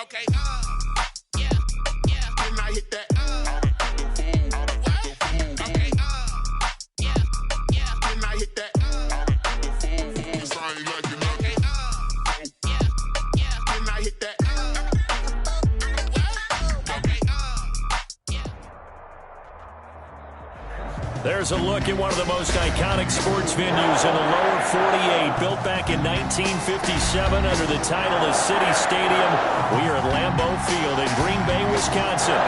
Okay, yeah, and I hit that. Okay, yeah, and I hit that. Sign like it, okay, yeah, and I hit that. There's a look at one of the most iconic sports venues in the lower 48, built back in 1957 under the title of City Stadium. We are at Lambeau Field in Green Bay, Wisconsin.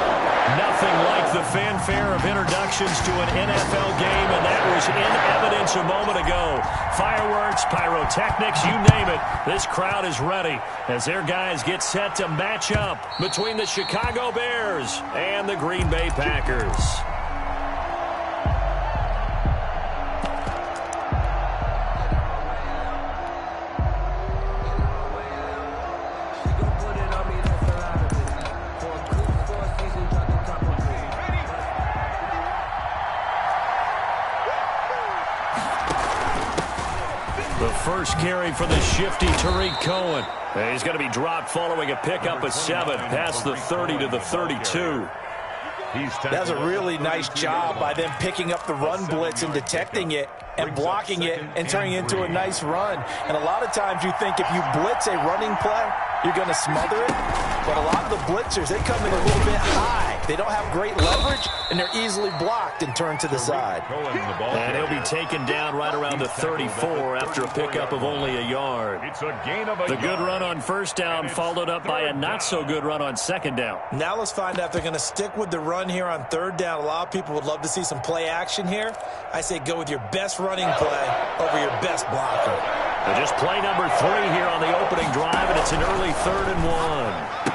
Nothing like the fanfare of introductions to an NFL game, and that was in evidence a moment ago. Fireworks, pyrotechnics, you name it. This crowd is ready as their guys get set to match up between the Chicago Bears and the Green Bay Packers. First carry for the shifty Tariq Cohen. He's going to be dropped following a pickup of 7 past the 30 to the 32. That's a really nice job by them picking up the run blitz and detecting it and blocking it and turning it into a nice run. And a lot of times you think if you blitz a running play, you're going to smother it. But a lot of the blitzers, they come in a little bit high. They don't have great leverage, and they're easily blocked and turned to the side. And he'll be taken down right around the 34 after a pickup of only a yard. The good run on first down followed up by a not-so-good run on second down. Now let's find out if they're going to stick with the run here on third down. A lot of people would love to see some play action here. I say go with your best running play over your best blocker. Just play number 3 here on the opening drive, and it's an early 3rd and 1.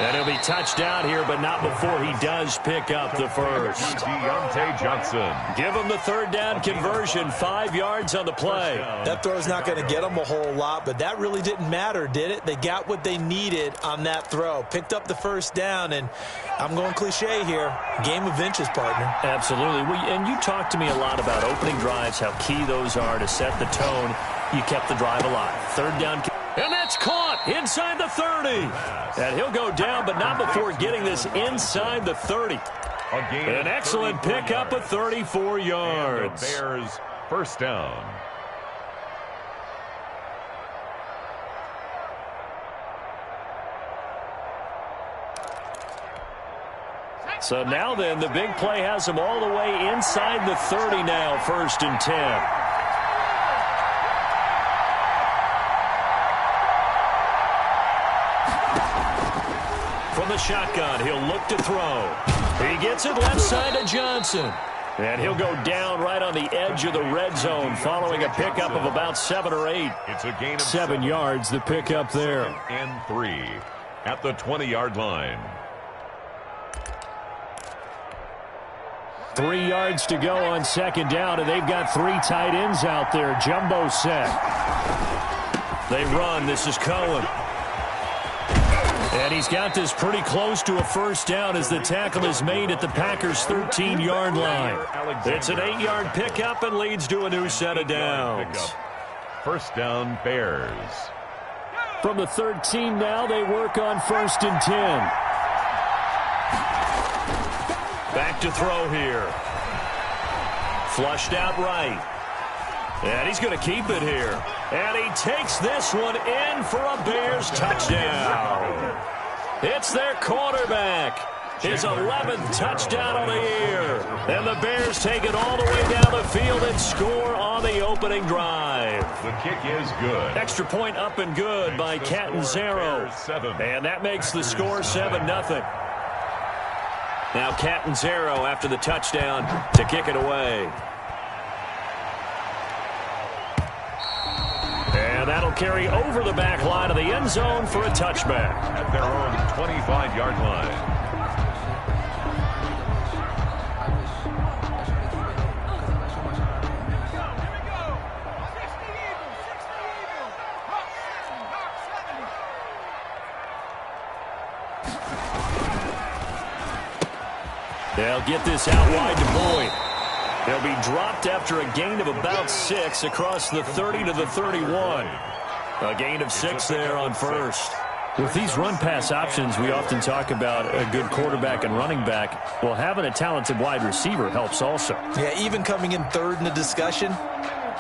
And he'll be touched out here, but not before he does pick up the first. Deontay Johnson. Give him the third down conversion, 5 yards on the play. That throw's not going to get them a whole lot, but that really didn't matter, did it? They got what they needed on that throw. Picked up the first down, and I'm going cliche here. Game of inches, partner. Absolutely. And you talked to me a lot about opening drives, how key those are to set the tone. You kept the drive alive. Third down. And that's caught inside the 30. And he'll go down, but not before getting this inside the 30. An excellent pickup of 34 yards. And the Bears first down. So now then, the big play has him all the way inside the 30 now, 1st and 10. From the shotgun, he'll look to throw. He gets it left side to Johnson. And he'll go down right on the edge of the red zone following a pickup of about 7 or 8. It's a gain of 7 yards, the pickup there. And 3 at the 20-yard line. 3 yards to go on second down, and they've got 3 tight ends out there. Jumbo set. They run. This is Cohen. And he's got this pretty close to a first down as the tackle is made at the Packers' 13-yard line. It's an 8-yard pickup and leads to a new set of downs. First down, Bears. From the 13 now, they work on 1st and 10. Back to throw here. Flushed out right. And he's going to keep it here. And he takes this one in for a Bears touchdown. It's their quarterback. His 11th touchdown on the year. And the Bears take it all the way down the field and score on the opening drive. The kick is good. Extra point up and good by Catanzaro. And that makes the score 7-0. Now Catanzaro after the touchdown to kick it away. And that'll carry over the back line of the end zone for a touchback. At their own 25-yard line. They'll get this out wide to Boyd. They'll be dropped after a gain of about 6 across the 30 to the 31. A gain of 6 there on first. With these run-pass options, we often talk about a good quarterback and running back. Well, having a talented wide receiver helps also. Yeah, even coming in third in the discussion,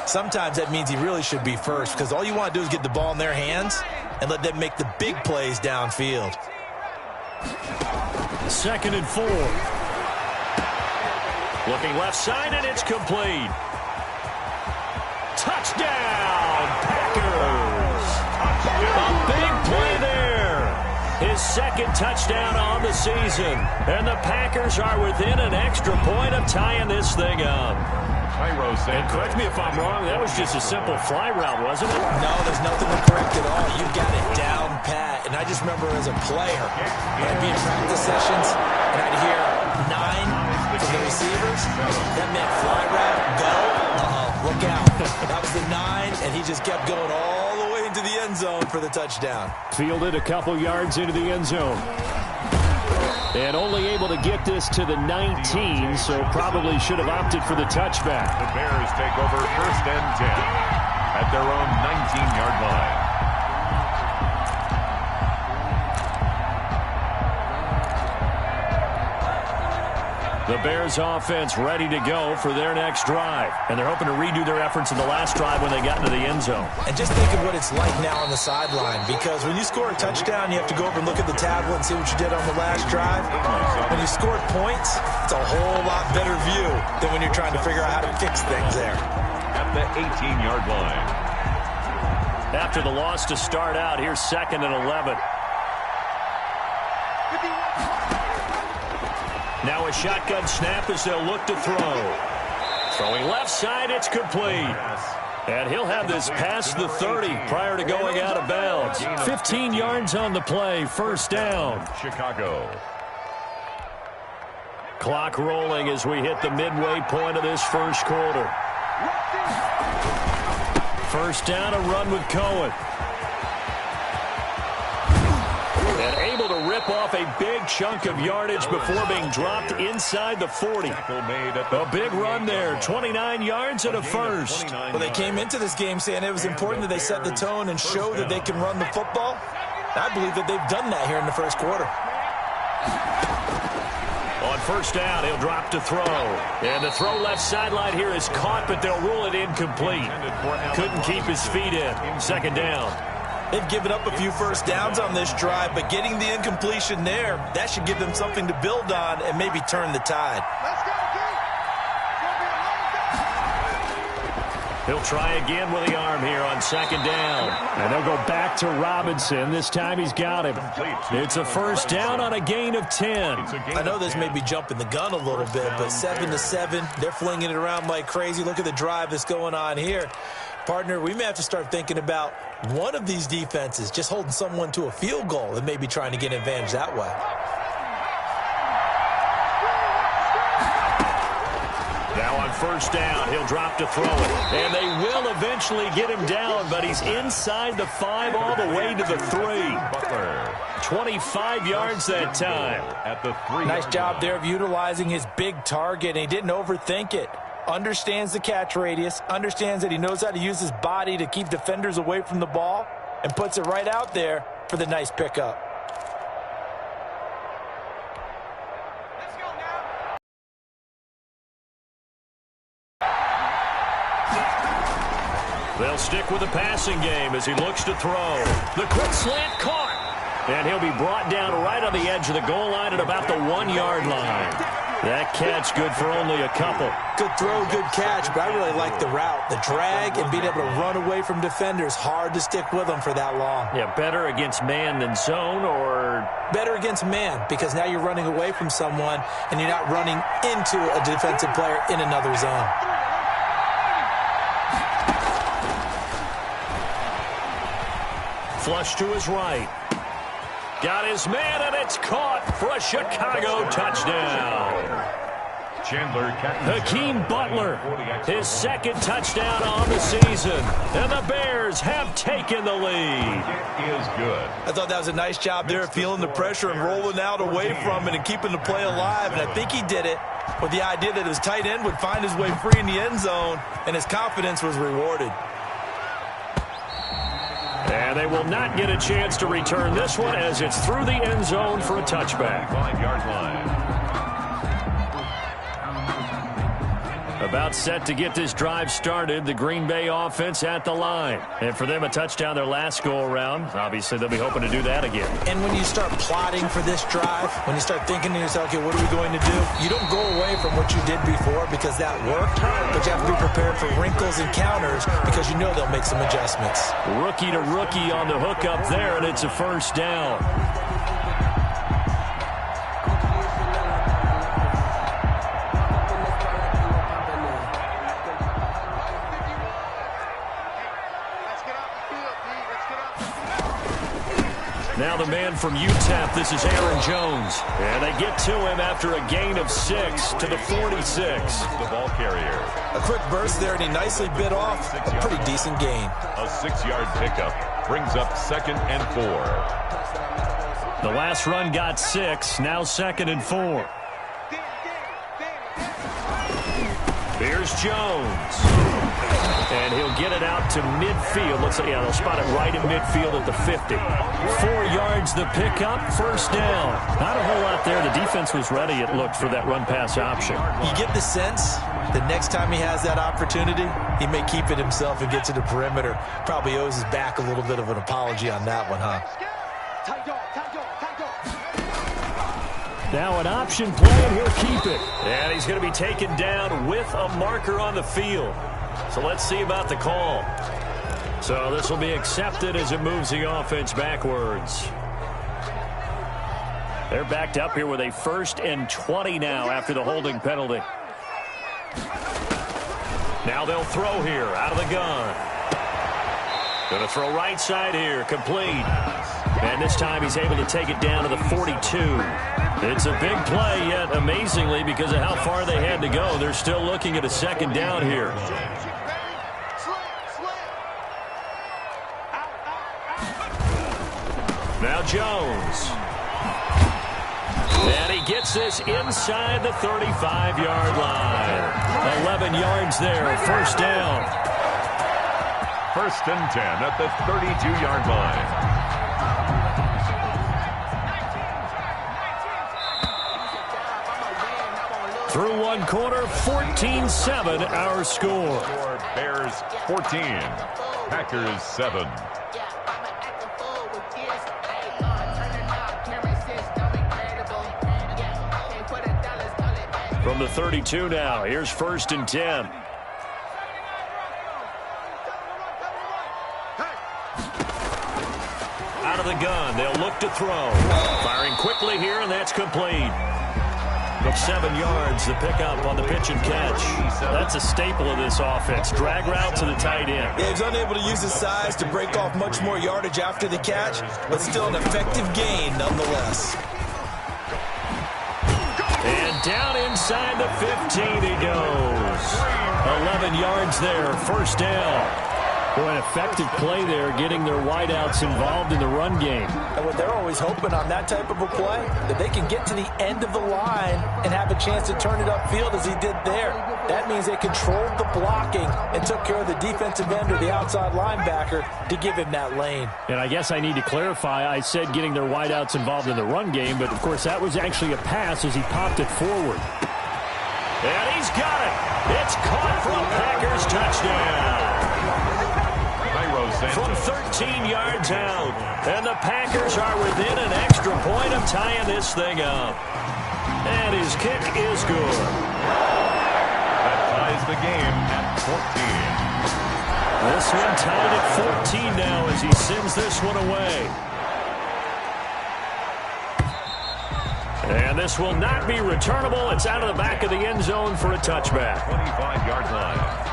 sometimes that means he really should be first because all you want to do is get the ball in their hands and let them make the big plays downfield. 2nd and 4. Looking left side, and it's complete. Touchdown, Packers! A big play there. His 2nd touchdown on the season. And the Packers are within an extra point of tying this thing up. And correct me if I'm wrong, that was just a simple fly route, wasn't it? No, there's nothing to correct at all. You got it down pat. And I just remember as a player, I'd be in practice sessions, and I'd hear 9 from the receivers. That meant fly route, go. Look out. That was the 9, and he just kept going all the way into the end zone for the touchdown. Fielded a couple yards into the end zone. And only able to get this to the 19, so probably should have opted for the touchback. The Bears take over 1st and 10 at their own 19-yard line. The Bears offense ready to go for their next drive. And they're hoping to redo their efforts in the last drive when they got into the end zone. And just think of what it's like now on the sideline, because when you score a touchdown, you have to go over and look at the tablet and see what you did on the last drive. When you scored points, it's a whole lot better view than when you're trying to figure out how to fix things there. At the 18-yard line. After the loss to start out, here's 2nd and 11. Now a shotgun snap as they'll look to throw. Throwing left side, it's complete. And he'll have this past the 30 prior to going out of bounds. 15 yards on the play, 1st down. Chicago. Clock rolling as we hit the midway point of this 1st quarter. 1st down, a run with Cohen. And able to rip off a big chunk of yardage before being dropped inside the 40. A big run there, 29 yards and a 1st. Well, they came into this game saying it was important that they set the tone and show that they can run the football. I believe that they've done that here in the 1st quarter. On 1st down, he'll drop to throw. And the throw left sideline here is caught, but they'll rule it incomplete. Couldn't keep his feet in. 2nd down. They've given up a few 1st downs on this drive, but getting the incompletion there, that should give them something to build on and maybe turn the tide. He'll try again with the arm here on 2nd down. And they'll go back to Robinson. This time he's got him. It's a 1st down on a gain of 10. I know this may be jumping the gun a little bit, but 7-7, they're flinging it around like crazy. Look at the drive that's going on here. Partner, we may have to start thinking about one of these defenses just holding someone to a field goal and maybe trying to get an advantage that way. Now on 1st down, he'll drop to throw it. And they will eventually get him down, but he's inside the 5 all the way to the 3. Butler. 25 yards that time. At the 3. Nice job there of utilizing his big target, and he didn't overthink it. Understands the catch radius, understands that he knows how to use his body to keep defenders away from the ball, and puts it right out there for the nice pickup. They'll stick with the passing game as he looks to throw. The quick slant caught. And he'll be brought down right on the edge of the goal line at about the 1-yard line. That catch good for only a couple. Good throw, good catch, but I really like the route. The drag and being able to run away from defenders. Hard to stick with them for that long. Yeah, better against man than zone, or? Better against man, because now you're running away from someone and you're not running into a defensive player in another zone. Flush to his right. Got his man, and it's caught for a Chicago touchdown. Chandler Hakeem Butler, his 2nd touchdown on the season. And the Bears have taken the lead. It is good. I thought that was a nice job there of feeling the pressure and rolling out away from it and keeping the play alive. And I think he did it with the idea that his tight end would find his way free in the end zone, and his confidence was rewarded. And they will not get a chance to return this one as it's through the end zone for a touchback. 5-yard line. About set to get this drive started, the Green Bay offense at the line. And for them, a touchdown their last go-around. Obviously, they'll be hoping to do that again. And when you start plotting for this drive, when you start thinking to yourself, okay, what are we going to do? You don't go away from what you did before because that worked, but you have to be prepared for wrinkles and counters because you know they'll make some adjustments. Rookie to rookie on the hook up there, and it's a first down. Now the man from UTEP, this is Aaron Jones. And they get to him after a gain of 6 to the 46. The ball carrier. A quick burst there, and he nicely bit off a pretty decent gain. A 6-yard pickup brings up 2nd and 4. The last run got 6, now 2nd and 4. Here's Jones. And he'll get it out to midfield. Looks like, yeah, they'll spot it right in midfield at the 50. 4 yards the pickup, first down. Not a whole lot there. The defense was ready, it looked, for that run-pass option. You get the sense the next time he has that opportunity, he may keep it himself and get to the perimeter. Probably owes his back a little bit of an apology on that one, huh? Now an option play, and he'll keep it. And he's going to be taken down with a marker on the field. So let's see about the call. So this will be accepted as it moves the offense backwards. They're backed up here with a 1st and 20 now after the holding penalty. Now they'll throw here out of the gun. Going to throw right side here, complete. And this time he's able to take it down to the 42. It's a big play, yet amazingly, because of how far they had to go, they're still looking at a 2nd down here. Now Jones. And he gets this inside the 35-yard line. 11 yards there, first down. 1st and 10 at the 32-yard line. Through one quarter, 14-7 our score. Bears 14, Packers 7. From the 32 now, here's 1st and 10. Out of the gun, they'll look to throw. Firing quickly here, and that's complete. 7 yards, the pickup on the pitch and catch. That's a staple of this offense. Drag route to the tight end. Yeah, he's unable to use his size to break off much more yardage after the catch, but still an effective gain nonetheless. And down inside the 15 he goes. 11 yards there, first down. Boy, an effective play there, getting their wideouts involved in the run game. And what they're always hoping on that type of a play, that they can get to the end of the line and have a chance to turn it upfield as he did there. That means they controlled the blocking and took care of the defensive end or the outside linebacker to give him that lane. And I guess I need to clarify, I said getting their wideouts involved in the run game, but of course that was actually a pass as he popped it forward. And he's got it. It's caught for a Packers touchdown. From 13 yards out. And the Packers are within an extra point of tying this thing up. And his kick is good. That ties the game at 14. This one tied at 14 now as he sends this one away. And this will not be returnable. It's out of the back of the end zone for a touchback. 25-yard line.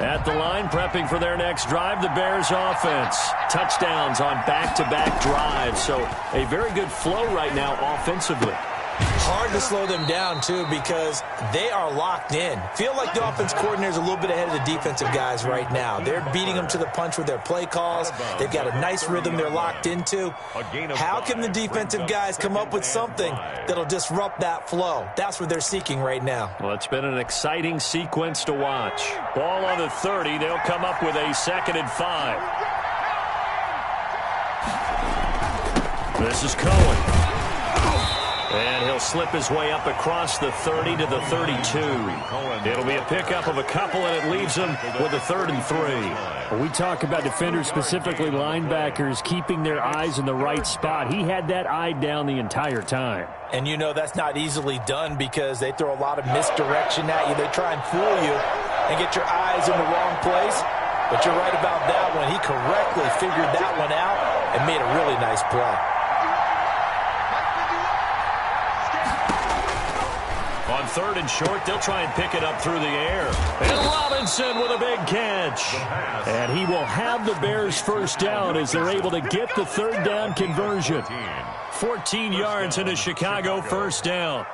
At the line, prepping for their next drive, the Bears offense. Touchdowns on back-to-back drives. So a very good flow right now offensively. Hard to slow them down, too, because they are locked in. Feel like the offense coordinator is a little bit ahead of the defensive guys right now. They're beating them to the punch with their play calls. They've got a nice rhythm they're locked into. How can the defensive guys come up with something that'll disrupt that flow? That's what they're seeking right now. Well, it's been an exciting sequence to watch. Ball on the 30. They'll come up with a 2nd and 5. This is Cohen. And he'll slip his way up across the 30 to the 32. It'll be a pickup of a couple, and it leaves him with a 3rd and 3. Well, we talk about defenders, specifically linebackers, keeping their eyes in the right spot. He had that eye down the entire time. And you know that's not easily done because they throw a lot of misdirection at you. They try and fool you and get your eyes in the wrong place. But you're right about that one. He correctly figured that one out and made a really nice play. On 3rd and short, they'll try and pick it up through the air. And Robinson with a big catch. And he will have the Bears first down as they're able to get the 3rd down conversion. 14 yards into Chicago, first down.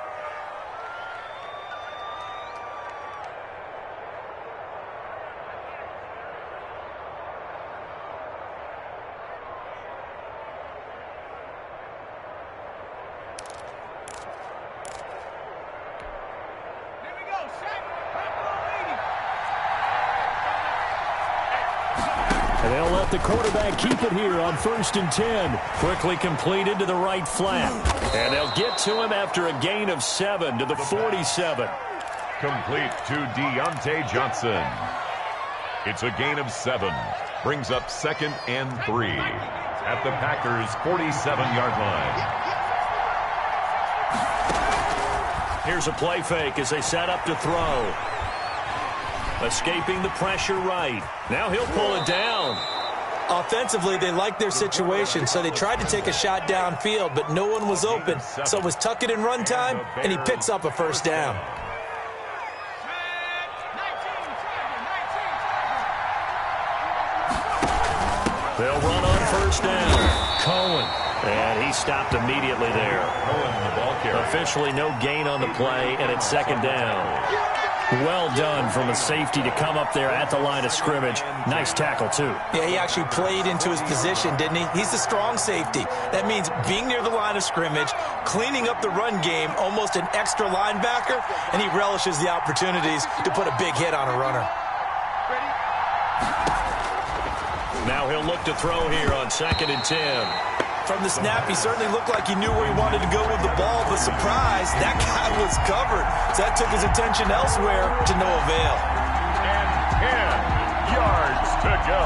And they'll let the quarterback keep it here on 1st and 10. Quickly completed to the right flat. And they'll get to him after a gain of 7 to the 47. Complete to Deontay Johnson. It's a gain of 7. Brings up 2nd and 3 at the Packers' 47-yard line. Here's a play fake as they set up to throw. Escaping the pressure right. Now he'll pull it down. Offensively, they liked their situation, so they tried to take a shot downfield, but no one was open. So it was tuck it in run time, and he picks up a first down. They'll run on first down. Cohen. And he stopped immediately there. Officially no gain on the play, and it's 2nd down. Well done from a safety to come up there at the line of scrimmage. Nice tackle, too. Yeah, he actually played into his position, didn't he? He's a strong safety. That means being near the line of scrimmage, cleaning up the run game, almost an extra linebacker, and he relishes the opportunities to put a big hit on a runner. Now he'll look to throw here on 2nd and 10. From the snap, he certainly looked like he knew where he wanted to go with the ball, but surprise, that guy was covered. So that took his attention elsewhere to no avail. And 10 yards to go.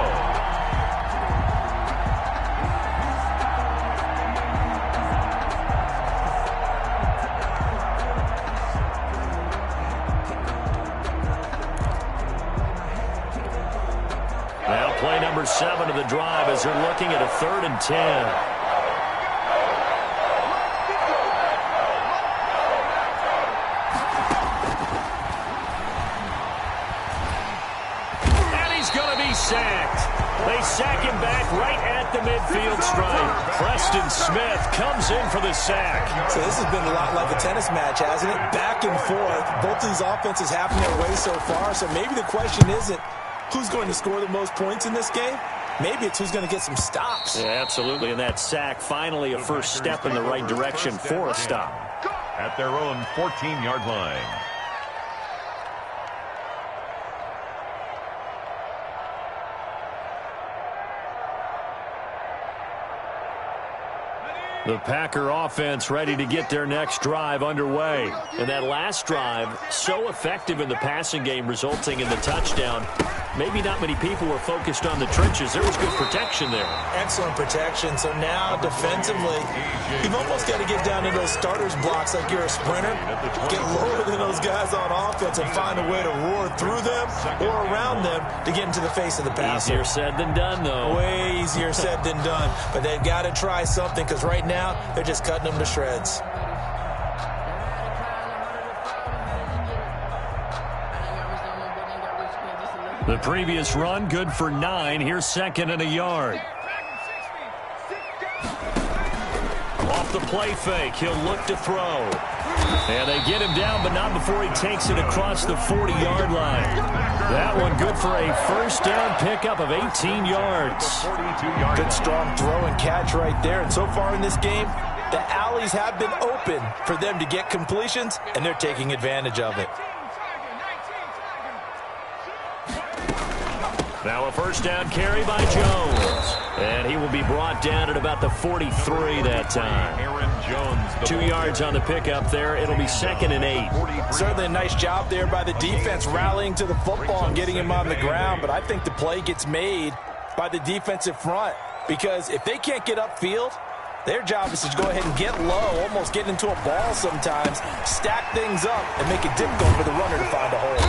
Now play number 7 of the drive as they're looking at a 3rd and 10. Sacked. They sack him back right at the midfield stripe. Preston Smith comes in for the sack. So this has been a lot like a tennis match, hasn't it? Back and forth. Both of these offenses having their way so far. So maybe the question isn't who's going to score the most points in this game. Maybe it's who's going to get some stops. Yeah, absolutely. And that sack, finally a first step in the right direction for a stop. At their own 14-yard line. The Packer offense ready to get their next drive underway. And that last drive, so effective in the passing game, resulting in the touchdown. Maybe not many people were focused on the trenches. There was good protection there. Excellent protection. So now defensively, you've almost got to get down to those starters blocks like you're a sprinter. Get lower than those guys on offense and find a way to roar through them or around them to get into the face of the passer. Easier said than done, though. Way easier said than done. But they've got to try something because right now they're just cutting them to shreds. The previous run, good for 9. Here's 2nd and a yard. Off the play fake, he'll look to throw. And they get him down, but not before he takes it across the 40-yard line. That one good for a first down pickup of 18 yards. Good strong throw and catch right there. And so far in this game, the alleys have been open for them to get completions, and they're taking advantage of it. Now a first down carry by Jones. And he will be brought down at about the 43 that time. Aaron Jones. 2 yards on the pickup there. It'll be 2nd and 8. Certainly a nice job there by the defense rallying to the football and getting him on the ground. But I think the play gets made by the defensive front, because if they can't get upfield, their job is to go ahead and get low, almost get into a ball sometimes, stack things up, and make it difficult for the runner to find a hole.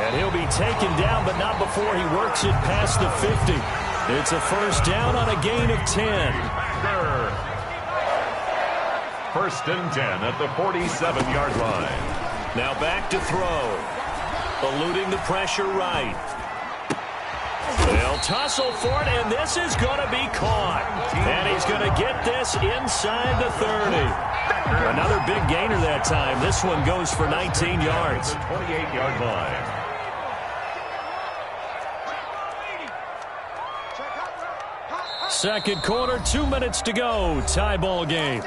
And he'll be taken down, but not before he works it past the 50. It's a first down on a gain of 10. First and 10 at the 47-yard line. Now back to throw. Eluding the pressure right. They'll tussle for it, and this is going to be caught. And he's going to get this inside the 30. Another big gainer that time. This one goes for 19 yards. 28-yard line. Second quarter, 2 minutes to go. Tie ball game.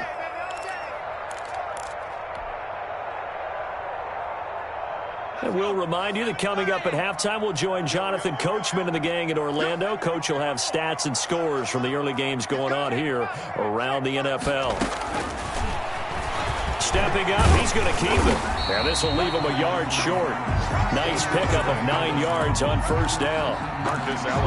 And we'll remind you that coming up at halftime, we'll join Jonathan Coachman and the gang in Orlando. Coach will have stats and scores from the early games going on here around the NFL. Stepping up, he's going to keep it. Now this will leave him a yard short. Nice pickup of 9 yards on first down.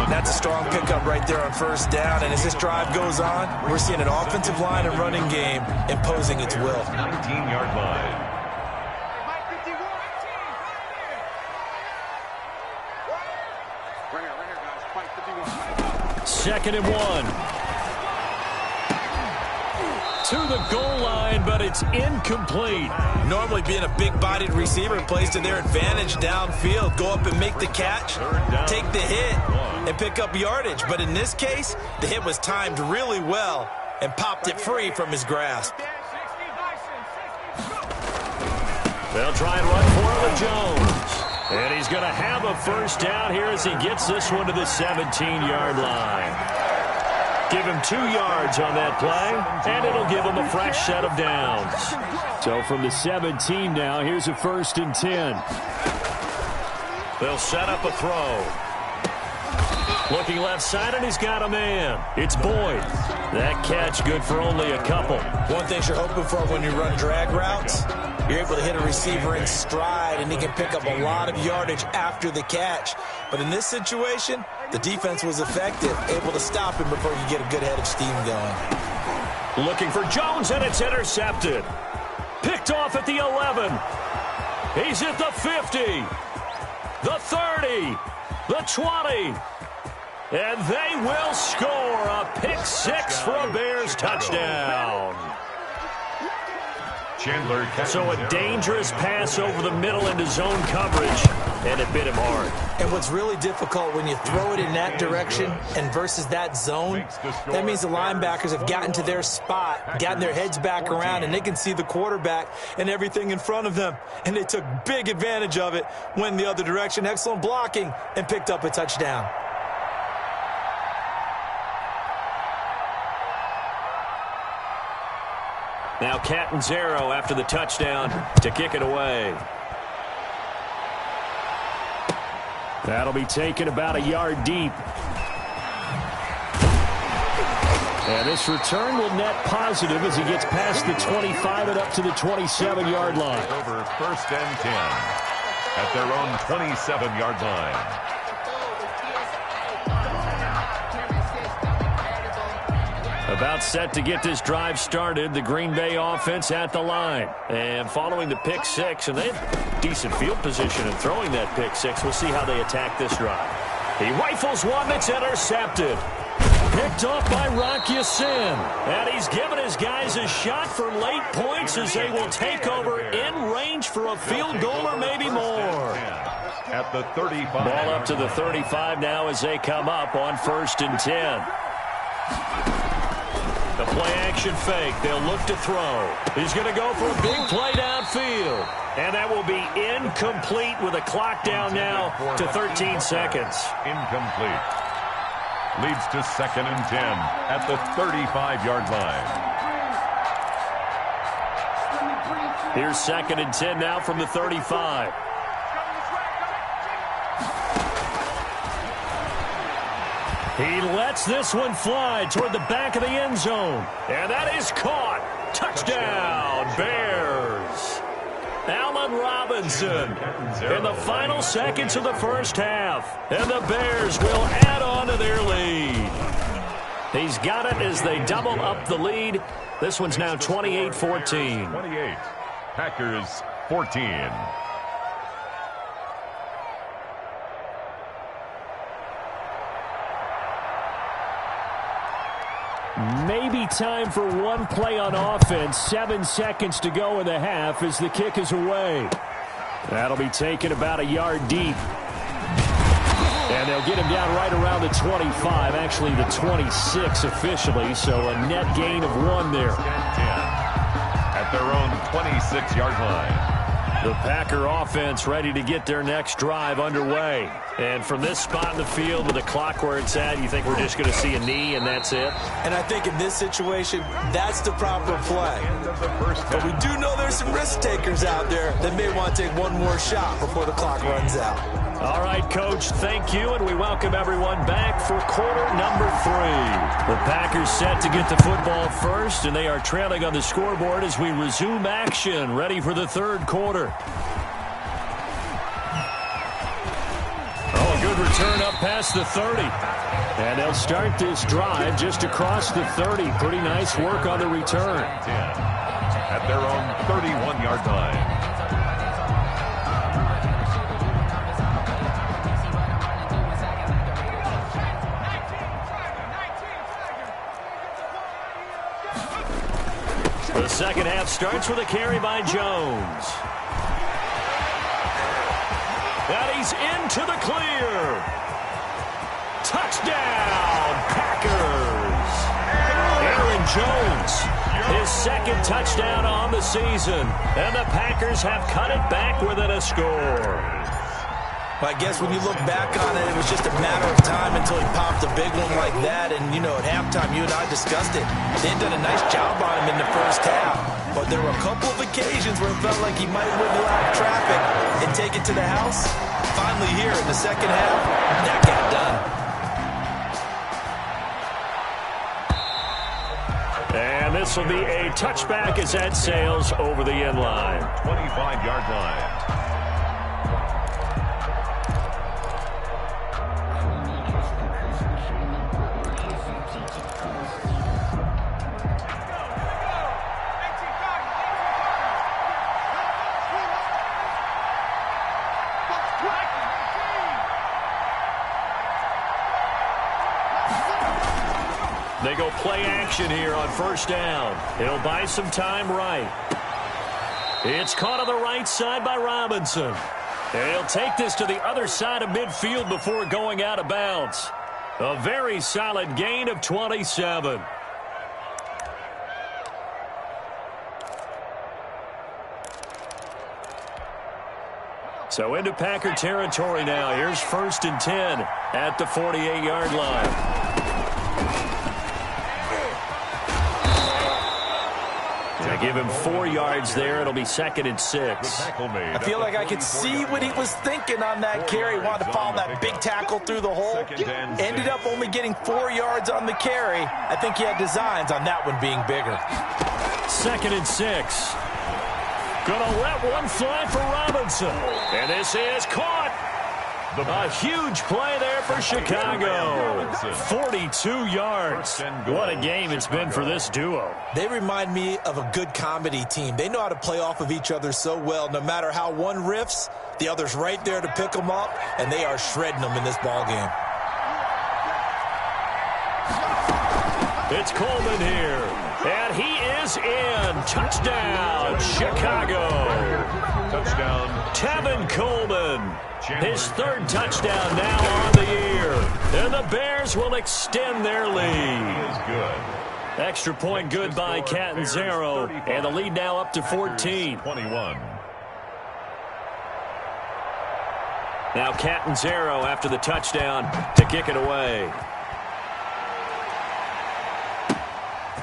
That's a strong pickup right there on first down. And as this drive goes on, we're seeing an offensive line and running game imposing its will. 19-yard line. Second and 1. To the goal line, but it's incomplete. Normally being a big-bodied receiver plays to their advantage downfield. Go up and make the catch, take the hit, and pick up yardage. But in this case, the hit was timed really well and popped it free from his grasp. They'll try and run for it with Jones. And he's going to have a first down here as he gets this one to the 17-yard line. Give him 2 yards on that play, and it'll give him a fresh set of downs. So from the 17 now, here's a first and 10. They'll set up a throw. Looking left side, and he's got a man. It's Boyd. That catch good for only a couple. One thing you're hoping for when you run drag routes, you're able to hit a receiver in stride, and he can pick up a lot of yardage after the catch. But in this situation, the defense was effective, able to stop him before you get a good head of steam going. Looking for Jones, and it's intercepted. Picked off at the 11. He's at the 50, the 30, the 20. And they will score a pick six for a Bears touchdown. So a dangerous pass over the middle into zone coverage, and it bit him hard. And what's really difficult when you throw it in that direction and versus that zone, that means the linebackers have gotten to their spot, gotten their heads back around, and they can see the quarterback and everything in front of them. And they took big advantage of it, went the other direction, excellent blocking, and picked up a touchdown. Now Catanzaro after the touchdown to kick it away. That'll be taken about a yard deep. And this return will net positive as he gets past the 25 and up to the 27-yard line. Over first and 10 at their own 27-yard line. About set to get this drive started, the Green Bay offense at the line. And following the pick six, and they have decent field position in throwing that pick six. We'll see how they attack this drive. He rifles one that's intercepted. Picked off by Rocky Sin. And he's given his guys a shot for late points as they will take over in range for a field goal or maybe more. At the 35. Ball up to the 35 now as they come up on first and 10. The Play-action fake. They'll look to throw. He's going to go for a big play downfield. And that will be incomplete with a clock down now to 13 seconds. Incomplete. Leads to 2nd and 10 at the 35-yard line. Here's 2nd and 10 now from the 35. He lets this one fly toward the back of the end zone. And that is caught. Touchdown, Bears. Allen Robinson in the final seconds of the first half. And the Bears will add on to their lead. He's got it as they double up the lead. This one's now 28-14. 28. Packers 14. Maybe time for one play on offense. 7 seconds to go in the half as the kick is away. That'll be taken about a yard deep. And they'll get him down right around the 25, actually the 26 officially, so a net gain of 1 there. At their own 26-yard line. The Packer offense ready to get their next drive underway. And from this spot in the field with the clock where it's at, you think we're just going to see a knee and that's it? And I think in this situation, that's the proper play. But we do know there's some risk takers out there that may want to take one more shot before the clock runs out. All right, Coach, thank you, and we welcome everyone back for quarter number 3. The Packers set to get the football first, and they are trailing on the scoreboard as we resume action, ready for the third quarter. Oh, a good return up past the 30. And they'll start this drive just across the 30. Pretty nice work on the return. 10 at their own 31-yard line. The second half starts with a carry by Jones. And he's into the clear. Touchdown, Packers. Aaron Jones, his second touchdown on the season. And the Packers have cut it back within a score. I guess when you look back on it, it was just a matter of time until he popped a big one like that. And, you know, at halftime, you and I discussed it. They'd done a nice job on him in the first half. But there were a couple of occasions where it felt like he might wiggle out of traffic and take it to the house. Finally here in the second half, that got done. And this will be a touchback as that sails over the end line. 25-yard line. They go play action here on first down. It'll buy some time right. It's caught on the right side by Robinson. And he'll take this to the other side of midfield before going out of bounds. A very solid gain of 27. So into Packer territory now. Here's 1st and 10 at the 48-yard line. They give him 4 yards there. It'll be 2nd and 6. I feel like I could see what he was thinking on that carry. He wanted to follow that big tackle through the hole. Ended up only getting 4 yards on the carry. I think he had designs on that one being bigger. 2nd and 6. Gonna let one fly for Robinson. And this is caught. A huge play there for Chicago. 42 yards. What a game it's been for this duo. They remind me of a good comedy team. They know how to play off of each other so well. No matter how one riffs, the other's right there to pick them up, and they are shredding them in this ball game. It's Coleman here. And he is in. Touchdown, Chicago. Touchdown. Tevin Coleman. His 3rd touchdown now on the year. And the Bears will extend their lead. He is good. Extra point good by Catanzaro, and the lead now up to 14. 21. Now Catanzaro after the touchdown to kick it away.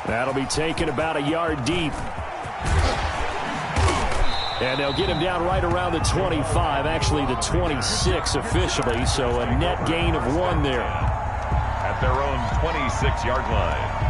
That'll be taken about a yard deep. And they'll get him down right around the 25, actually the 26 officially, so a net gain of 1 there. At their own 26-yard line.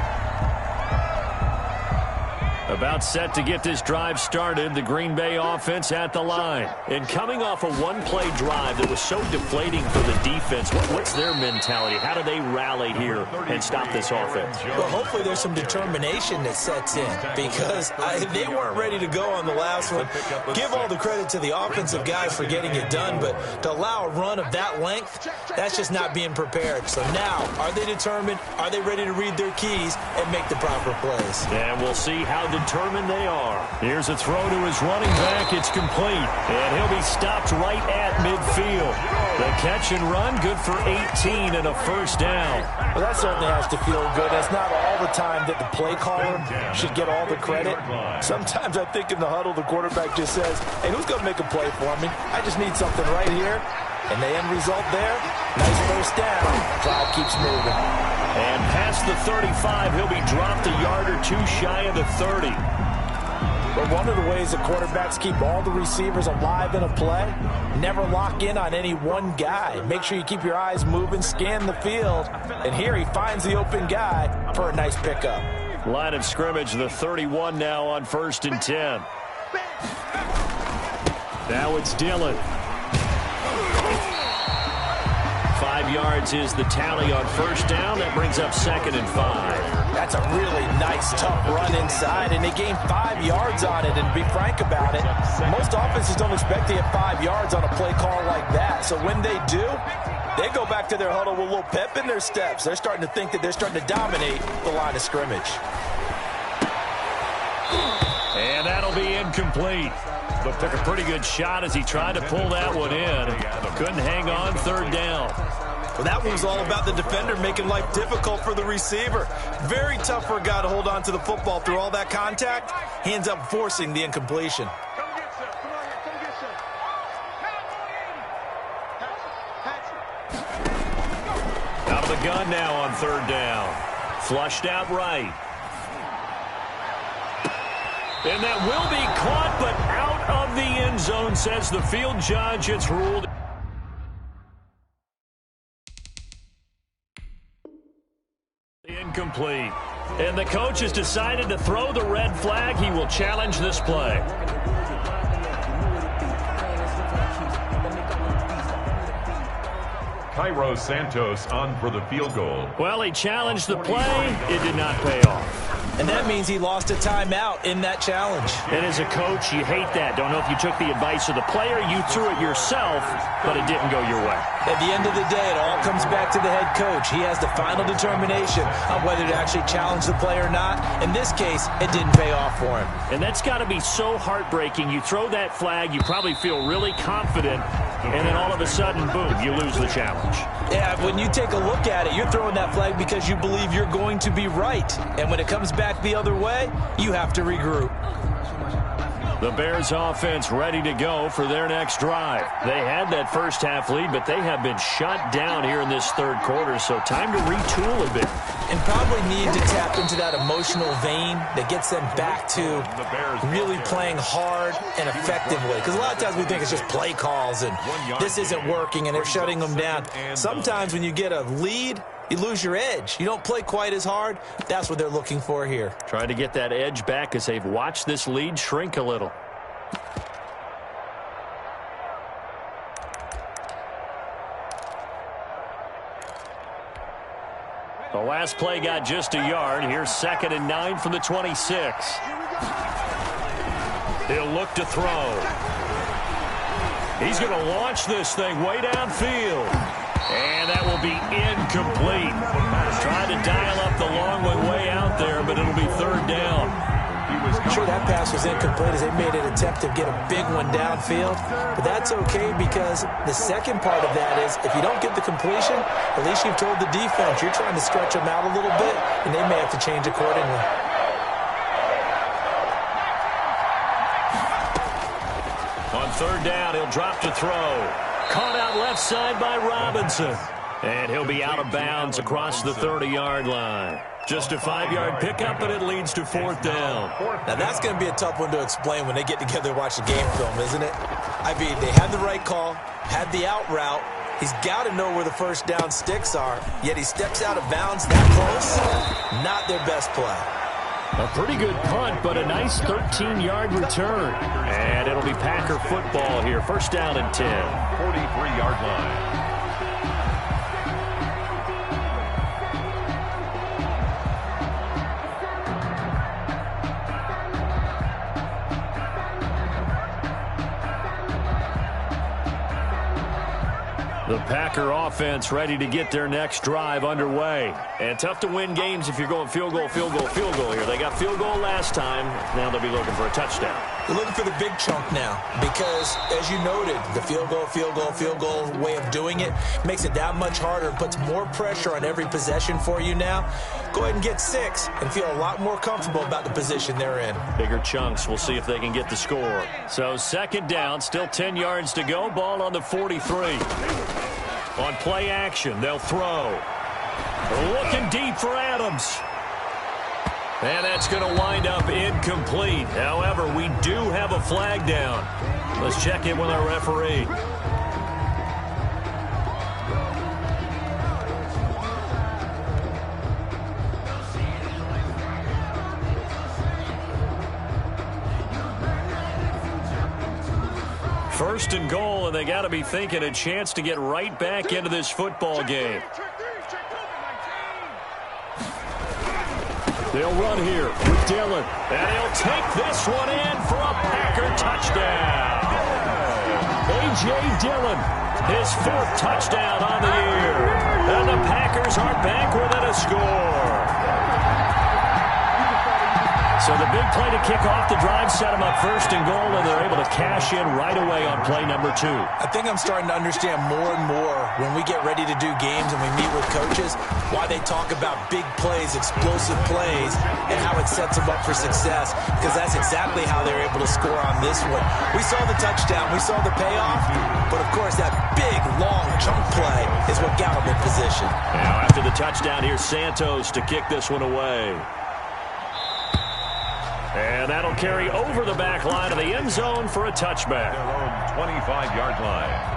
About set to get this drive started, the Green Bay offense at the line. And coming off a one-play drive that was so deflating for the defense, what's their mentality? How do they rally here and stop this offense? Well, hopefully there's some determination that sets in because they weren't ready to go on the last one. Give all the credit to the offensive guys for getting it done, but to allow a run of that length, that's just not being prepared. So now, are they determined? Are they ready to read their keys and make the proper plays? And we'll see how determined they are. Here's a throw to his running back. It's complete. And he'll be stopped right at midfield. The catch and run, good for 18 and a first down. Well, that certainly has to feel good. It's not all the time that the play caller should get all the credit. Sometimes I think in the huddle, the quarterback just says, hey, who's going to make a play for me? I just need something right here. And the end result there, nice first down. Drive keeps moving. And past the 35, he'll be dropped a yard or two shy of the 30. But one of the ways the quarterbacks keep all the receivers alive in a play, never lock in on any one guy. Make sure you keep your eyes moving, scan the field. And here he finds the open guy for a nice pickup. Line of scrimmage, the 31 now on 1st and 10. Now it's Dillon. 5 yards is the tally on first down. That brings up 2nd and 5. That's a really nice, tough run inside, and they gained 5 yards on it. And to be frank about it, most offenses don't expect to get 5 yards on a play call like that. So when they do, they go back to their huddle with a little pep in their steps. They're starting to think that they're starting to dominate the line of scrimmage. And that'll be incomplete. But took a pretty good shot as he tried to pull that one in. Couldn't hang on, 3rd down. Well, that one was all about the defender making life difficult for the receiver. Very tough for a guy to hold on to the football through all that contact. He ends up forcing the incompletion. Out of the gun now on 3rd down. Flushed out right. And that will be caught, but out of the end zone, says the field judge. It's ruled incomplete. And the coach has decided to throw the red flag. He will challenge this play. Cairo Santos on for the field goal. Well, he challenged the play. It did not pay off. And that means he lost a timeout in that challenge. And as a coach, you hate that. Don't know if you took the advice of the player. You threw it yourself, but it didn't go your way. At the end of the day, it all comes back to the head coach. He has the final determination on whether to actually challenge the play or not. In this case, it didn't pay off for him. And that's got to be so heartbreaking. You throw that flag, you probably feel really confident, and then all of a sudden, boom, you lose the challenge. Yeah, when you take a look at it, you're throwing that flag because you believe you're going to be right. And when it comes back the other way, you have to regroup. The Bears offense ready to go for their next drive. They had that first half lead, but they have been shut down here in this 3rd quarter, so time to retool a bit. And probably need to tap into that emotional vein that gets them back to really playing hard and effectively. Because a lot of times we think it's just play calls and this isn't working and they're shutting them down. Sometimes when you get a lead, you lose your edge. You don't play quite as hard. That's what they're looking for here. Trying to get that edge back as they've watched this lead shrink a little. The last play got just a yard. Here's 2nd and 9 from the 26. He'll look to throw. He's going to launch this thing way downfield. And that will be incomplete. Trying to dial up the long one way out there, but it'll be 3rd down. He was Sure, that pass was incomplete as they made an attempt to get a big one downfield, but that's okay because the second part of that is if you don't get the completion, at least you've told the defense you're trying to stretch them out a little bit, and they may have to change accordingly. On third down, he'll drop to throw. Caught out left side by Robinson. And he'll be out of bounds across the 30-yard line. Just a 5-yard pickup, but it leads to fourth down. Now, that's going to be a tough one to explain when they get together and watch the game film, isn't it? I mean, they had the right call, had the out route. He's got to know where the first down sticks are, yet he steps out of bounds that close. Not their best play. A pretty good punt, but a nice 13-yard return. And it'll be Packer football here. First down and 10. 43-yard line. The Packer offense ready to get their next drive underway. And tough to win games if you're going field goal, field goal, field goal here. They got field goal last time. Now they'll be looking for a touchdown. They're looking for the big chunk now because, as you noted, the field goal way of doing it makes it that much harder and puts more pressure on every possession for you now. Go ahead and get 6 and feel a lot more comfortable about the position they're in. Bigger chunks. We'll see if they can get the score. So second down, still 10 yards to go. Ball on the 43. On play action, they'll throw. Looking deep for Adams. And that's going to wind up incomplete. However, we do have a flag down. Let's check in with our referee. First and goal, and they got to be thinking a chance to get right back into this football game. They'll run here with Dillon, and he'll take this one in for a Packer touchdown. A.J. Dillon, his 4th touchdown on the year. And the Packers are back within a score. So the big play to kick off the drive set them up first and goal, and they're able to cash in right away on play number 2. I think I'm starting to understand more and more when we get ready to do games and we meet with coaches why they talk about big plays, explosive plays, and how it sets them up for success, because that's exactly how they're able to score on this one. We saw the touchdown. We saw the payoff. But, of course, that big, long chunk play is what got them in position. Now, after the touchdown, here's Santos to kick this one away. And that'll carry over the back line of the end zone for a touchback. Their own 25-yard line.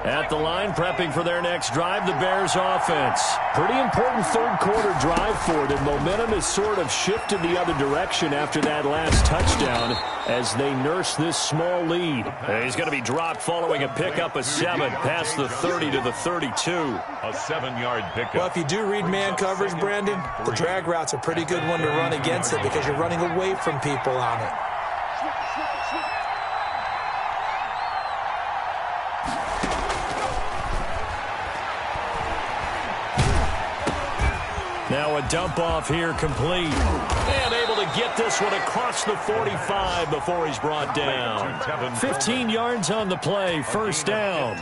At the line, prepping for their next drive, the Bears offense. Pretty important third-quarter drive for them. Momentum has sort of shifted the other direction after that last touchdown as they nurse this small lead. He's going to be dropped following a pickup of 7 past the 30 to the 32. A 7-yard pickup. Well, if you do read man coverage, Brandon, the drag route's a pretty good one to run against it because you're running away from people on it. Now a dump off here complete. And able to get this one across the 45 before he's brought down. 15 yards on the play, first down.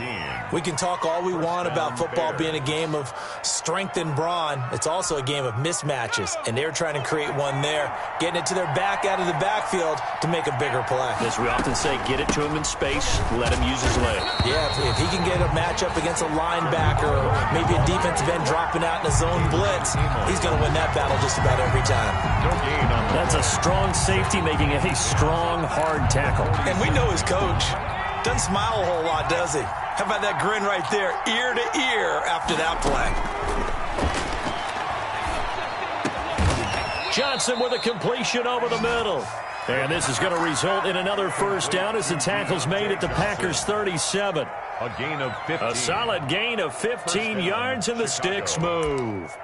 We can talk all we want about football being a game of strength and brawn. It's also a game of mismatches, and they're trying to create one there, getting it to their back out of the backfield to make a bigger play. As we often say, get it to him in space, let him use his leg. Yeah, if he can get a matchup against a linebacker or maybe a defensive end dropping out in a zone blitz, he's going to win that battle just about every time. No gain on That's a strong safety making a strong, hard tackle. And we know his coach. Doesn't smile a whole lot, does he? How about that grin right there, ear to ear after that play? Johnson with a completion over the middle. And this is going to result in another first down as the tackle's made at the Packers' 37. a gain of 15. A solid gain of 15 yards, and the sticks move.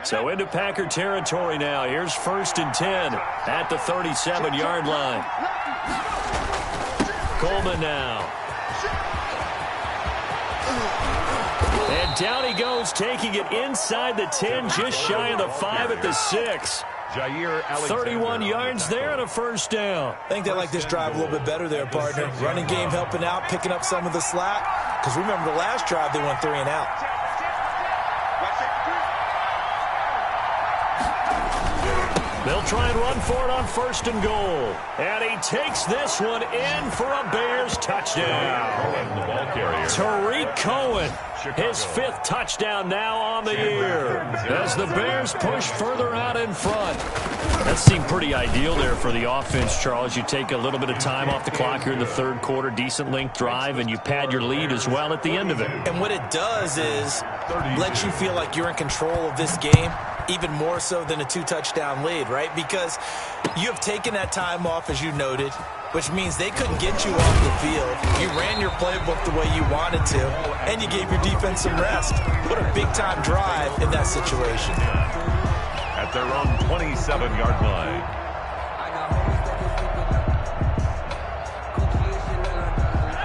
So into Packer territory now. Here's 1st and 10 at the 37-yard line. Coleman now. And down he goes, taking it inside the 10, just shy of the 5 at the 6. 31 yards there and a first down. I think they like this drive a little bit better there, partner. Running game helping out, picking up some of the slack. Because remember the last drive, they went 3 and out. They'll try and run for it on 1st and goal. And he takes this one in for a Bears touchdown. Tariq Cohen, his 5th touchdown now on the year. As the Bears push further out in front. That seemed pretty ideal there for the offense, Charles. You take a little bit of time off the clock here in the 3rd quarter, decent length drive, and you pad your lead as well at the end of it. And what it does is let you feel like you're in control of this game, even more so than a 2-touchdown lead, right? Because you have taken that time off, as you noted, which means they couldn't get you off the field. You ran your playbook the way you wanted to, and you gave your defense some rest. What a big-time drive in that situation. At their own 27-yard line.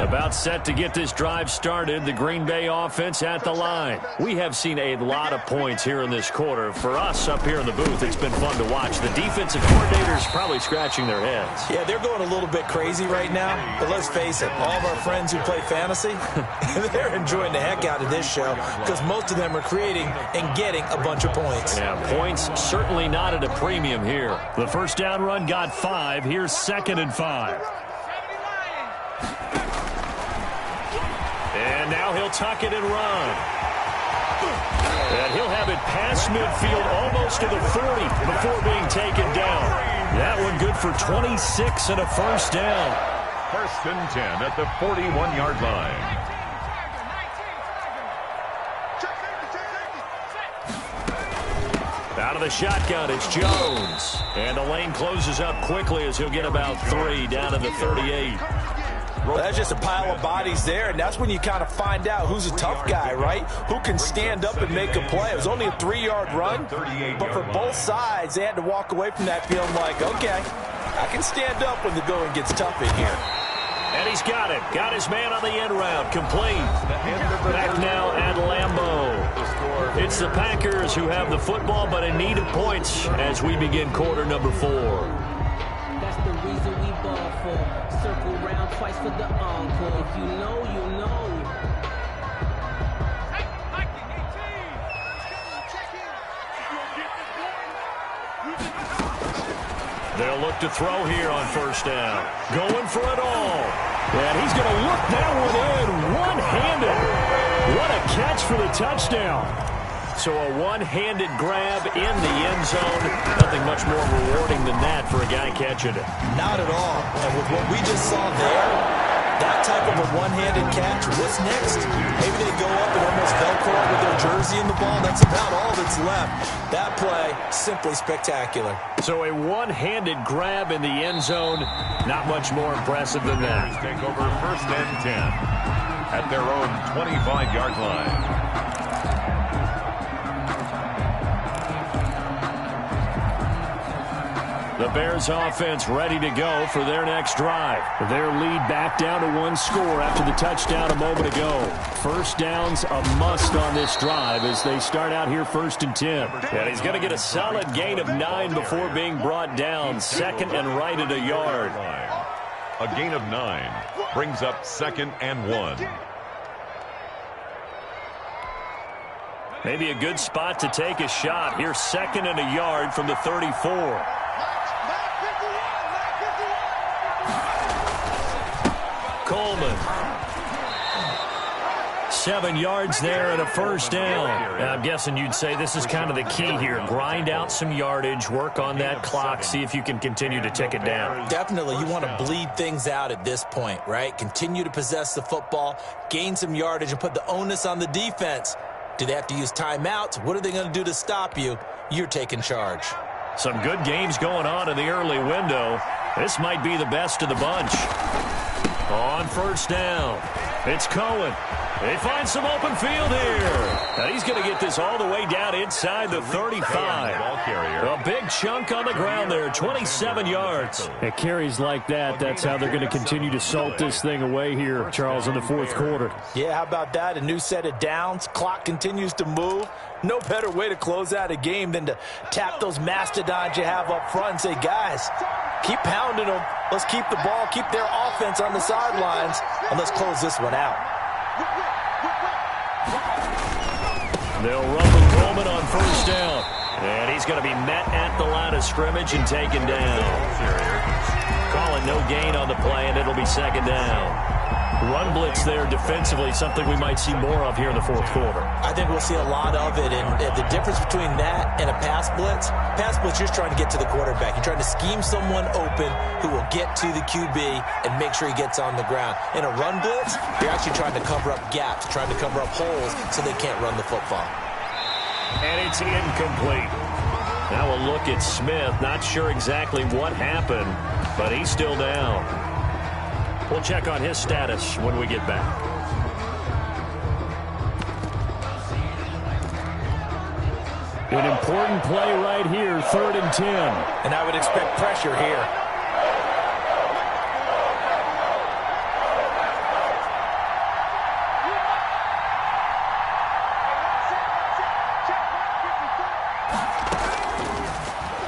About set to get this drive started, the Green Bay offense at the line. We have seen a lot of points here in this quarter. For us up here in the booth, it's been fun to watch. The defensive coordinators probably scratching their heads. Yeah, they're going a little bit crazy right now. But let's face it, all of our friends who play fantasy, they're enjoying the heck out of this show because most of them are creating and getting a bunch of points. Yeah, points certainly not at a premium here. The first down run got 5. Here's 2nd and 5. And now he'll tuck it and run. And he'll have it past midfield almost to the 40 before being taken down. That one good for 26 and a first down. 1st and 10 at the 41-yard line. Out of the shotgun, it's Jones. And the lane closes up quickly as he'll get about 3 down to the 38. Well, that's just a pile of bodies there, and that's when you kind of find out who's a tough guy, right? Who can stand up and make a play. It was only a 3-yard run, but for both sides, they had to walk away from that feeling like, okay, I can stand up when the going gets tough in here. And he's got it. Got his man on the end route. Complete. Back now at Lambeau. It's the Packers who have the football, but in need of points as we begin quarter number 4. That's the reason we ball for. Circle round twice for the encore. If you know, you know. They'll look to throw here on 1st down. Going for it all. And he's going to look that one in one-handed. What a catch for the touchdown. So a one-handed grab in the end zone. Nothing much more rewarding than that for a guy catching it. Not at all. And with what we just saw there, that type of a one-handed catch, what's next? Maybe they go up and almost Velcro with their jersey in the ball. That's about all that's left. That play, simply spectacular. So a one-handed grab in the end zone. Not much more impressive than that. Take over 1st and 10 at their own 25-yard line. The Bears offense ready to go for their next drive. Their lead back down to 1 score after the touchdown a moment ago. First down's a must on this drive as they start out here 1st and 10. And he's going to get a solid gain of 9 before being brought down. 2nd and right at a yard. A gain of 9 brings up 2nd and 1. Maybe a good spot to take a shot. Here's 2nd and a yard from the 34. Coleman. 7 yards there and a first down. I'm guessing you'd say this is kind of the key here. Grind out some yardage, work on that clock, see if you can continue to tick it down. Definitely, you want to bleed things out at this point, right? Continue to possess the football, gain some yardage, and put the onus on the defense. Do they have to use timeouts? What are they going to do to stop you? You're taking charge. Some good games going on in the early window. This might be the best of the bunch. On 1st down. It's Cohen. They find some open field here. Now he's going to get this all the way down inside the 35. A big chunk on the ground there, 27 yards. At carries like that, that's how they're going to continue to salt this thing away here, Charles, in the fourth quarter. Yeah, how about that? A new set of downs. Clock continues to move. No better way to close out a game than to tap those mastodons you have up front and say, guys, keep pounding them. Let's keep the ball, keep their offense on the sidelines, and let's close this one out. They'll run with Coleman on first down. And he's going to be met at the line of scrimmage and taken down. Calling no gain on the play, and it'll be second down. Run blitz there defensively, something we might see more of here in the fourth quarter. I think we'll see a lot of it, and the difference between that and a pass blitz, you're just trying to get to the quarterback. You're trying to scheme someone open who will get to the QB and make sure he gets on the ground. In a run blitz, you're actually trying to cover up gaps, trying to cover up holes so they can't run the football. And it's incomplete. Now we'll look at Smith. Not sure exactly what happened, but he's still down. We'll check on his status when we get back. An important play right here, 3rd and 10. And I would expect pressure here.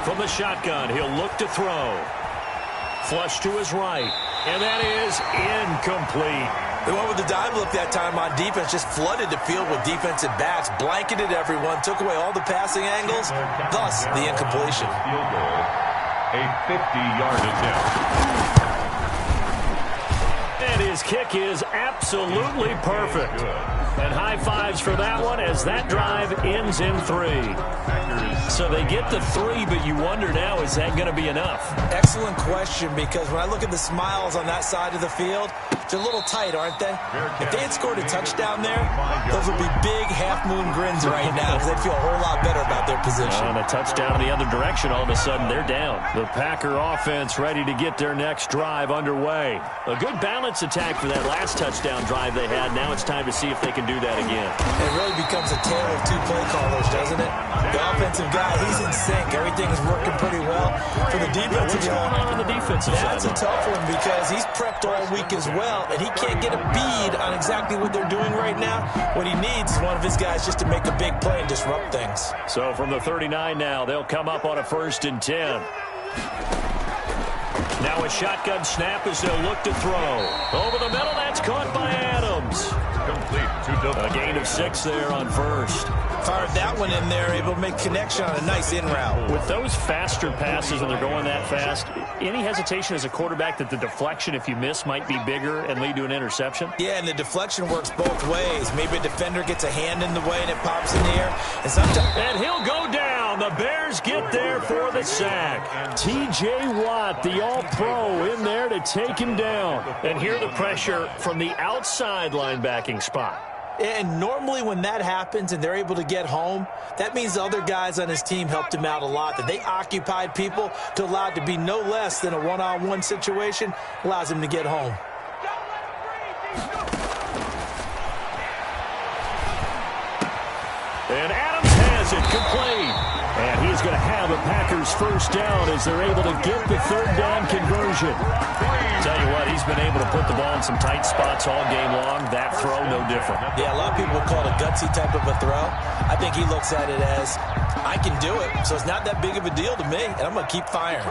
From the shotgun, he'll look to throw. Flush to his right. And that is incomplete. The one with the dive look that time on defense just flooded the field with defensive backs, blanketed everyone, took away all the passing angles, thus the incompletion. Field goal, a 50-yard attempt. And his kick is absolutely perfect. And high fives for that one as that drive ends in 3. So they get the 3, but you wonder now, is that going to be enough? Excellent question, because when I look at the smiles on that side of the field, they're a little tight, aren't they? If they had scored a touchdown there, those would be big half-moon grins right now because they'd feel a whole lot better about their position. On a touchdown in the other direction, all of a sudden they're down. The Packer offense ready to get their next drive underway. A good balance attack for that last touchdown drive they had. Now it's time to see if they can do that again. It really becomes a tale of two play callers, doesn't it? The offensive guy, he's in sync. Everything is working pretty well. For the defensive guy, what's going on the defensive side? That's a tough one because he's prepped all week as well, and he can't get a bead on exactly what they're doing right now. What he needs is one of his guys just to make a big play and disrupt things. So from the 39 now, they'll come up on a 1st and 10. Now a shotgun snap as they'll look to throw. Over the middle, that's caught by Adams. Complete to Dillon. A gain of 6 there on first. Fired that one in there, able to make connection on a nice in route. With those faster passes when they're going that fast, any hesitation as a quarterback that the deflection, if you miss, might be bigger and lead to an interception? Yeah, and the deflection works both ways. Maybe a defender gets a hand in the way and it pops in the air. And he'll go down. The Bears get there for the sack. T.J. Watt, the all-pro, in there to take him down. And here the pressure from the outside linebacking spot. And normally when that happens and they're able to get home, that means the other guys on his team helped him out a lot. That they occupied people to allow it to be no less than a one-on-one situation, allows him to get home. And Adams has it complete. And he's going to have a Packers first down as they're able to get the 3rd down conversion. Tell you what, he's been able to put the ball in some tight spots all game long. That throw, no different. Yeah, a lot of people would call it a gutsy type of a throw. I think he looks at it as, I can do it, so it's not that big of a deal to me, and I'm going to keep firing.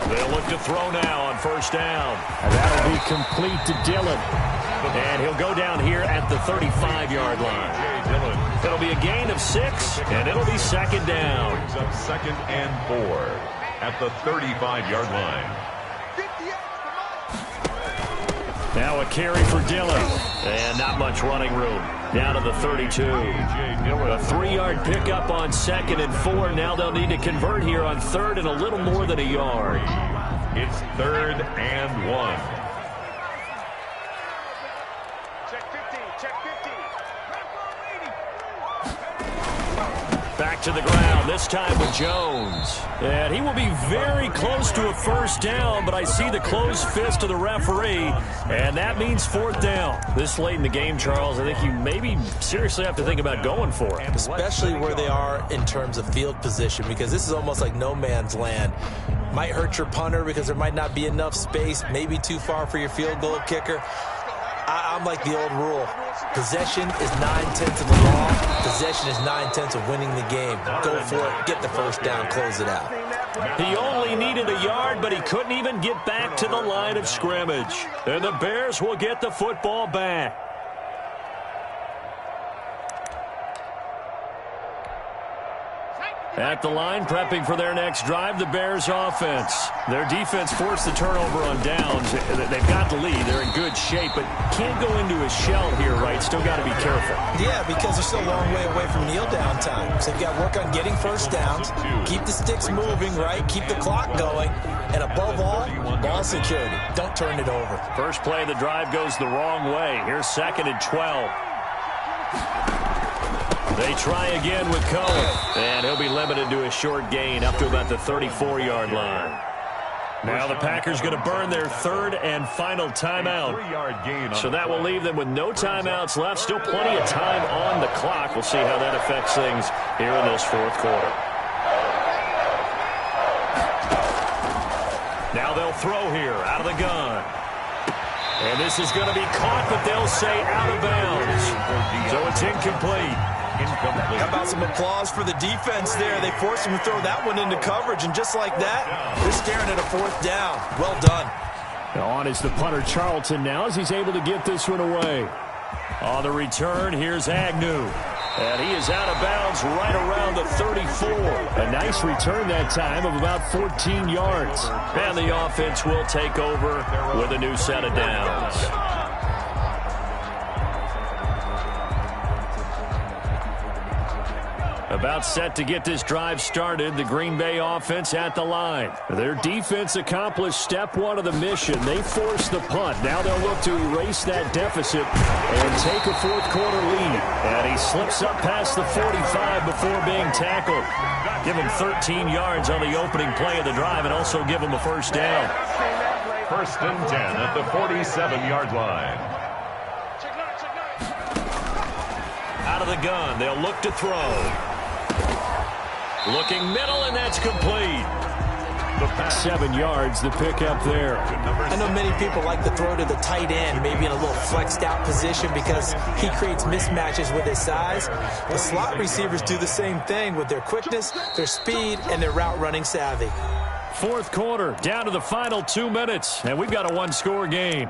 They'll look to throw now on first down. And that'll be complete to Dillon. And he'll go down here at the 35-yard line. It'll be a gain of 6, and it'll be second down. Brings up 2nd and 4 at the 35-yard line. Now a carry for Dillon. And not much running room. Down to the 32. A 3-yard pickup on 2nd and 4. Now they'll need to convert here on 3rd and a little more than a yard. It's 3rd and 1. Back to the ground, this time with Jones. And he will be very close to a first down, but I see the closed fist of the referee, and that means fourth down. This late in the game, Charles, I think you maybe seriously have to think about going for it. Especially where they are in terms of field position, because this is almost like no man's land. Might hurt your punter because there might not be enough space, maybe too far for your field goal kicker. I'm like the old rule. Possession is 9/10 of the law. Possession is 9/10 of winning the game. Go for it. Get the first down. Close it out. He only needed a yard, but he couldn't even get back to the line of scrimmage. And the Bears will get the football back. At the line, prepping for their next drive, the Bears offense. Their defense forced the turnover on downs. They've got the lead. They're in good shape, but can't go into a shell here, right? Still got to be careful. Yeah, because they're still a long way away from kneel down time. So you've got to work on getting first downs, keep the sticks moving, right? Keep the clock going, and above all, ball security. Don't turn it over. First play of the drive goes the wrong way. Here's 2nd and 12. They try again with Cohen, and he'll be limited to a short gain up to about the 34-yard line. Now the Packers going to burn their third and final timeout. So that will leave them with no timeouts left. Still plenty of time on the clock. We'll see how that affects things here in this fourth quarter. Now they'll throw here out of the gun. And this is going to be caught, but they'll say out of bounds. So it's incomplete. How about some applause for the defense there? They forced him to throw that one into coverage, and just like that, they're staring at a fourth down. Well done. On is the punter Charlton now as he's able to get this one away. On the return, here's Agnew. And he is out of bounds right around the 34. A nice return that time of about 14 yards. And the offense will take over with a new set of downs. About set to get this drive started, the Green Bay offense at the line. Their defense accomplished step one of the mission. They forced the punt. Now they'll look to erase that deficit and take a fourth quarter lead. And he slips up past the 45 before being tackled. Give him 13 yards on the opening play of the drive and also give him a first down. 1st and 10 at the 47-yard line. Out of the gun, they'll look to throw. Looking middle, and that's complete. 7 yards, the pickup there. I know many people like to throw to the tight end, maybe in a little flexed out position because he creates mismatches with his size. The slot receivers do the same thing with their quickness, their speed, and their route running savvy. Fourth quarter, down to the final 2 minutes, and we've got a one-score game.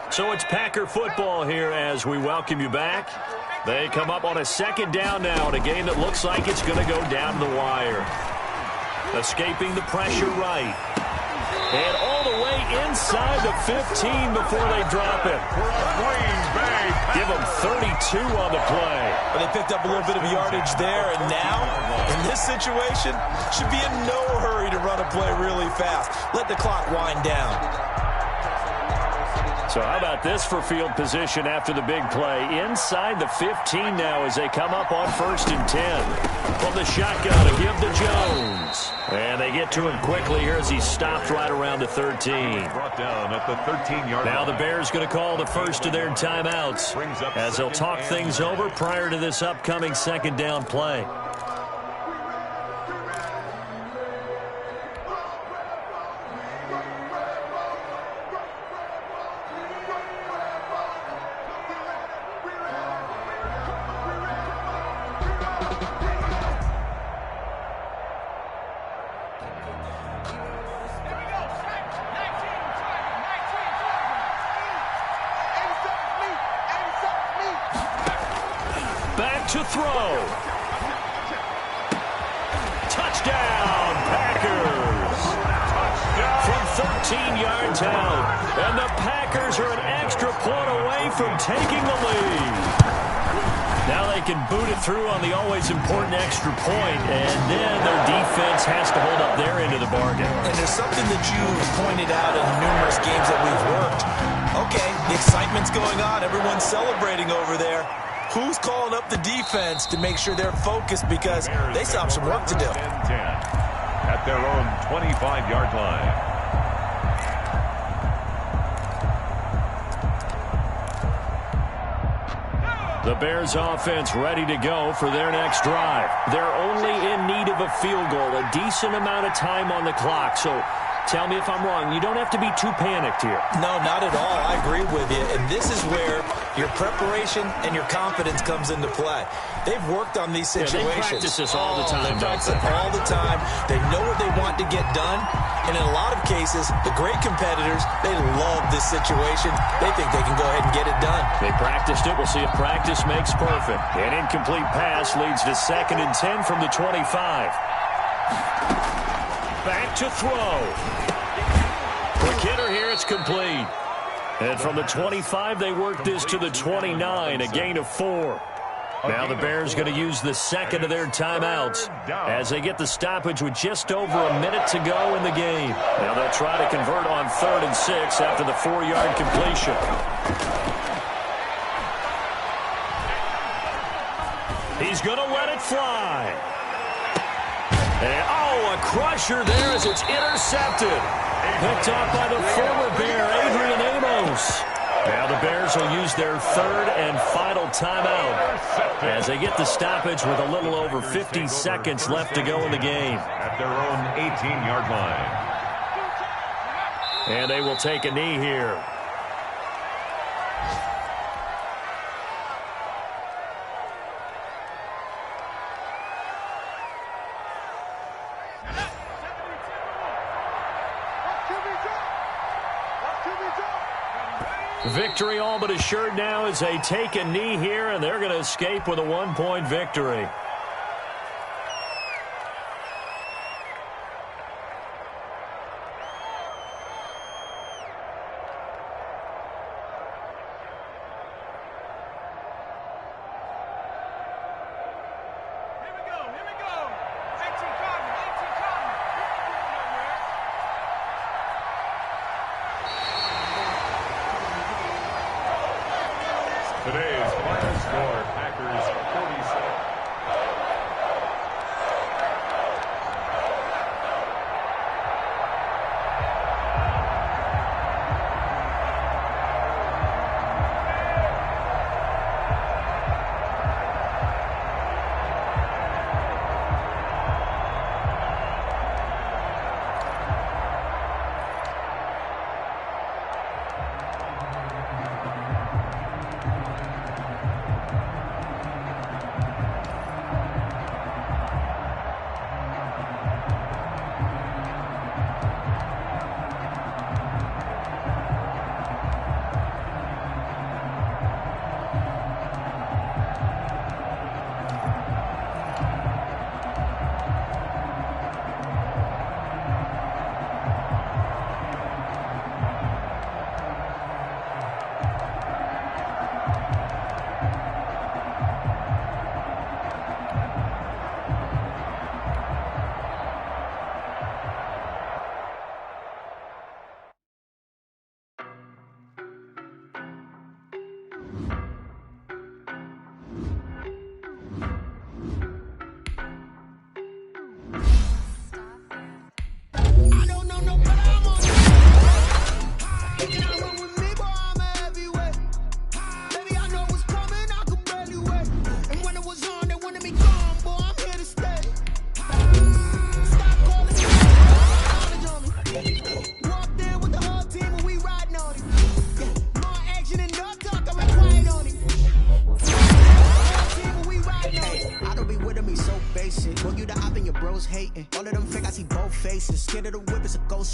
So it's Packer football here as we welcome you back. They come up on a 2nd down now in a game that looks like it's going to go down the wire. Escaping the pressure right. And all the way inside the 15 before they drop it. Give them 32 on the play. But they picked up a little bit of yardage there, and now, in this situation, should be in no hurry to run a play really fast. Let the clock wind down. So how about this for field position after the big play? Inside the 15 now as they come up on 1st and 10. From the shotgun to give to Jones. And they get to him quickly here as he stopped right around the 13. Brought down at the 13-yard line. Now the Bears going to call the first of their timeouts as they'll talk things over prior to this upcoming 2nd down play. To throw. Touchdown, Packers. From 13 yards out. And the Packers are an extra point away from taking the lead. Now they can boot it through on the always important extra point, and then their defense has to hold up their end of the bargain. And there's something that you pointed out in numerous games that we've worked. Okay, the excitement's going on. Everyone's celebrating over there. Who's calling up the defense to make sure they're focused, because they still have some work to do. 10-10 at their own 25-yard line. The Bears offense ready to go for their next drive. They're only in need of a field goal, a decent amount of time on the clock. So tell me if I'm wrong. You don't have to be too panicked here. No, not at all. I agree with you. And this is where your preparation and your confidence comes into play. They've worked on these situations. Yeah, they practice this all the time. They practice it all the time. They know what they want to get done. And in a lot of cases, the great competitors, they love this situation. They think they can go ahead and get it done. They practiced it. We'll see if practice makes perfect. An incomplete pass leads to 2nd and 10 from the 25. Back to throw. Quick hitter here. It's complete. And from the 25, they work this to the 29, a gain of 4. Now the Bears going to use the second of their timeouts as they get the stoppage with just over a minute to go in the game. Now they'll try to convert on 3rd and 6 after the 4-yard completion. He's going to let it fly. And, a crusher there as it's intercepted. Picked off by the former Bear, Adrian Amos. Now the Bears will use their 3rd and final timeout as they get the stoppage with a little over 50 seconds left to go in the game. At their own 18-yard line. And they will take a knee here. Victory all but assured now as they take a knee here, and they're going to escape with a 1-point victory. Today's final score, Packers 47.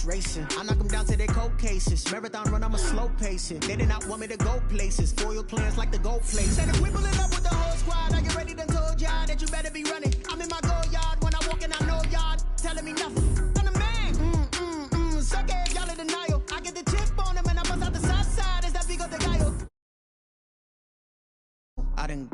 Racing. I knock them down to their cold cases. Marathon run, I'm a slow pacing. They did not want me to go places. Foil plans like the gold place. Said if we pulling up with the whole squad, are you ready? Done told y'all that you better be running. I'm in my go yard when I walk in, I know y'all telling me nothing. I'm the man. Suck it, y'all in denial. I get the chip on him and I bust out the south side. Is that big of the guy? I didn't.